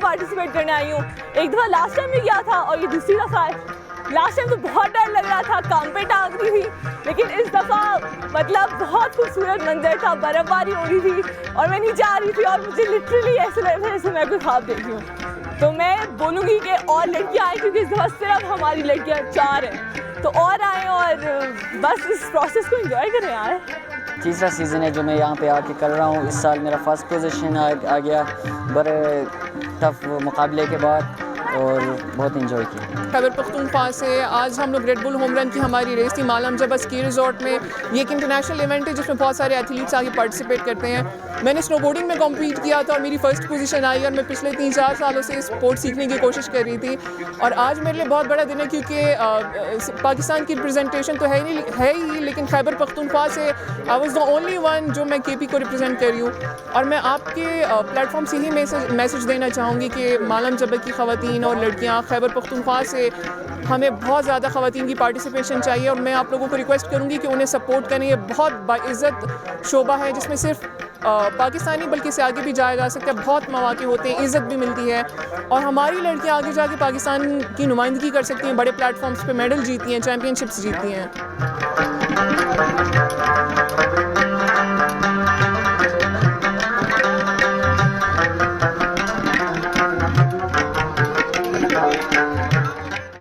Participate करने आई हूँ। एक दफ़ा लास्ट टाइम भी गया था और ये दूसरी दफ़ा है। लास्ट टाइम तो बहुत डर लग रहा था, काम पे टांग रही थी, लेकिन इस दफ़ा मतलब बहुत खूबसूरत मंजर था, बर्फ़बारी हो रही थी और मैं नीचे आ रही थी और मुझे लिटरली ऐसे लग रहा था जैसे मैं कोई ख्वाब देख रही हूँ। तो मैं बोलूँगी कि और लड़कियाँ आएँ, क्योंकि इस दफ़ा सिर्फ हमारी लड़कियाँ 4 हैं, तो और आएँ और बस इस प्रोसेस को एंजॉय करें यार। तीसरा सीज़न है जो मैं यहाँ पे आके कर रहा हूँ। इस साल मेरा फर्स्ट पोजीशन आ गया बड़े टफ मुकाबले के बाद और बहुत इंजॉय किया। खैबर पख्तूनख्वा से आज हम लोग रेड बुल होम रन की हमारी रेस थी मालम जबा स्की रिजॉर्ट में। ये एक इंटरनेशनल इवेंट है जिसमें बहुत सारे एथलीट्स आगे पार्टिसिपेट करते हैं। मैंने स्नोबोर्डिंग में कम्पीट किया था और मेरी फ़र्स्ट पोजीशन आई और मैं पिछले 3-4 सालों से स्पोर्ट सीखने की कोशिश कर रही थी और आज मेरे लिए बहुत बड़ा दिन है क्योंकि पाकिस्तान की रिप्रेजेंटेशन तो है ही, लेकिन खैबर पख्तूनख्वा से I was the only one जो मैं केपी को रिप्रेजेंट कर रही हूँ। और मैं आपके प्लेटफॉर्म से ही मैसेज देना चाहूँगी कि मालम जबा की ख़वातीन और लड़कियाँ खैबर पख्तूनख्वा से हमें बहुत ज़्यादा ख़वातीन की पार्टिसिपेशन चाहिए और मैं आप लोगों को रिक्वेस्ट करूँगी कि उन्हें सपोर्ट करें। ये बहुत बाइज़्ज़त शोबा है जिसमें सिर्फ पाकिस्तानी बल्कि इससे आगे भी जाया जा सकता है। बहुत मौके होते हैं, इज़्ज़त भी मिलती है और हमारी लड़कियाँ आगे जाके पाकिस्तान की नुमाइंदगी कर सकती हैं, बड़े प्लेटफॉर्म्स पे मेडल जीती हैं, चैम्पियनशिप्स जीती हैं।